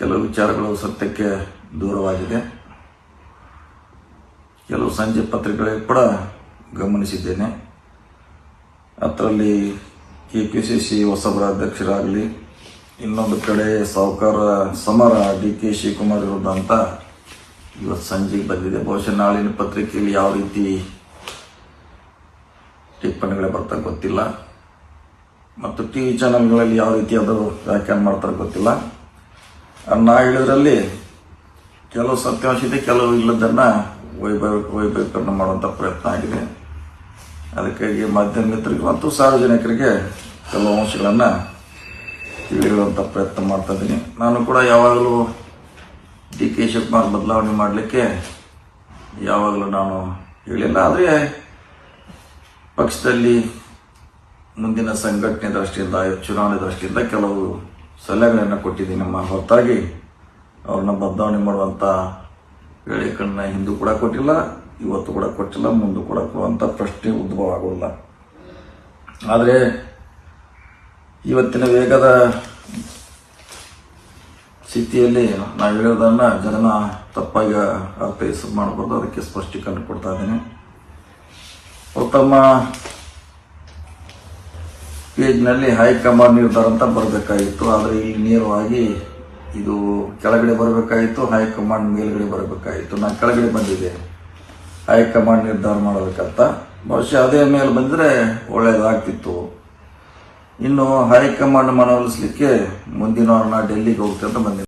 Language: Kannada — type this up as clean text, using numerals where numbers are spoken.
ಕೆಲವು ವಿಚಾರಗಳು ಸತ್ಯಕ್ಕೆ ದೂರವಾಗಿದೆ. ಕೆಲವು ಸಂಜೆ ಪತ್ರಿಕೆಗಳಿಗೆ ಕೂಡ ಗಮನಿಸಿದ್ದೇನೆ. ಅದರಲ್ಲಿ KPCC ಹೊಸಬರ ಅಧ್ಯಕ್ಷರಾಗಲಿ, ಇನ್ನೊಂದು ಕಡೆ ಸಾಹುಕಾರ ಸಮರ DK ಶಿವಕುಮಾರ್ ವಿರುದ್ಧ ಅಂತ ಇವತ್ತು ಸಂಜೆಗೆ ಬಂದಿದೆ. ಬಹುಶಃ ನಾಳಿನ ಪತ್ರಿಕೆಯಲ್ಲಿ ಯಾವ ರೀತಿ ಟಿಪ್ಪಣಿಗಳೇ ಬರ್ತಾರೆ ಗೊತ್ತಿಲ್ಲ, ಮತ್ತು TV ಚಾನೆಲ್ಗಳಲ್ಲಿ ಯಾವ ರೀತಿ ಅದು ವ್ಯಾಖ್ಯಾನ ಮಾಡ್ತಾರೆ ಗೊತ್ತಿಲ್ಲ. ನಾ ಹೇಳಿದ್ರಲ್ಲಿ ಕೆಲವು ಸತ್ಯಾಂಶ ಇದೆ, ಕೆಲವು ಇಲ್ಲದನ್ನು ವೈಭವೀಕರಣ ಮಾಡುವಂಥ ಪ್ರಯತ್ನ ಆಗಿದೆ. ಅದಕ್ಕಾಗಿ ಮಾಧ್ಯಮ ಮಿತ್ರರಿಗೆ ಮತ್ತು ಸಾರ್ವಜನಿಕರಿಗೆ ಕೆಲವು ಅಂಶಗಳನ್ನು ತಿಳಿಯುವಂಥ ಪ್ರಯತ್ನ ಮಾಡ್ತಾ ಇದ್ದೀನಿ. ನಾನು ಕೂಡ ಯಾವಾಗಲೂ DK ಶಿವಕುಮಾರ್ ಬದಲಾವಣೆ ಮಾಡಲಿಕ್ಕೆ ಯಾವಾಗಲೂ ನಾನು ಹೇಳಿಲ್ಲ. ಆದರೆ ಪಕ್ಷದಲ್ಲಿ ಮುಂದಿನ ಸಂಘಟನೆ ದೃಷ್ಟಿಯಿಂದ, ಚುನಾವಣೆ ದೃಷ್ಟಿಯಿಂದ ಕೆಲವು ಸಲಹೆಗಳನ್ನು ಕೊಟ್ಟಿದ್ದೀನಿ. ನಮ್ಮ ಹೊರತಾಗಿ ಅವ್ರನ್ನ ಬದಲಾವಣೆ ಮಾಡುವಂಥ ಹೇಳಿಕೆಗಳನ್ನ ಹಿಂದೂ ಕೂಡ ಕೊಟ್ಟಿಲ್ಲ, ಇವತ್ತು ಕೂಡ ಕೊಟ್ಟಿಲ್ಲ, ಮುಂದೆ ಕೂಡ ಕೊಡುವಂಥ ಪ್ರಶ್ನೆ ಉದ್ಭವ ಆಗೋಲ್ಲ. ಆದರೆ ಇವತ್ತಿನ ವೇಗದ ಸ್ಥಿತಿಯಲ್ಲಿ ನಾವು ಹೇಳೋದನ್ನು ಜನ ತಪ್ಪಾಗಿ ಅರ್ಥೈಸ ಮಾಡಬಾರ್ದು. ಅದಕ್ಕೆ ಸ್ಪಷ್ಟೀಕರಣ ಕೊಡ್ತಾ ಇದ್ದೀನಿ. ತಮ್ಮ ಪೇಜ್ನಲ್ಲಿ ಹೈಕಮಾಂಡ್ ನಿರ್ಧಾರ ಅಂತ ಬರಬೇಕಾಗಿತ್ತು, ಆದರೆ ಇಲ್ಲಿ ನೇರವಾಗಿ ಇದು ಕೆಳಗಡೆ ಬರಬೇಕಾಗಿತ್ತು, ಹೈಕಮಾಂಡ್ ಮೇಲ್ಗಡೆ ಬರಬೇಕಾಗಿತ್ತು. ನಾನು ಕೆಳಗಡೆ ಬಂದಿದ್ದೆ ಹೈಕಮಾಂಡ್ ನಿರ್ಧಾರ ಮಾಡಬೇಕಂತ. ಬಹುಶಃ ಅದೇ ಮೇಲೆ ಬಂದರೆ ಒಳ್ಳೆಯದಾಗ್ತಿತ್ತು. ಇನ್ನು ಹೈಕಮಾಂಡ್ ಮನವೊಲಿಸಲಿಕ್ಕೆ ಮುಂದಿನ ವಾರ ಡೆಲ್ಲಿಗೆ ಹೋಗ್ತಂತ ಬಂದಿದ್ದೆ.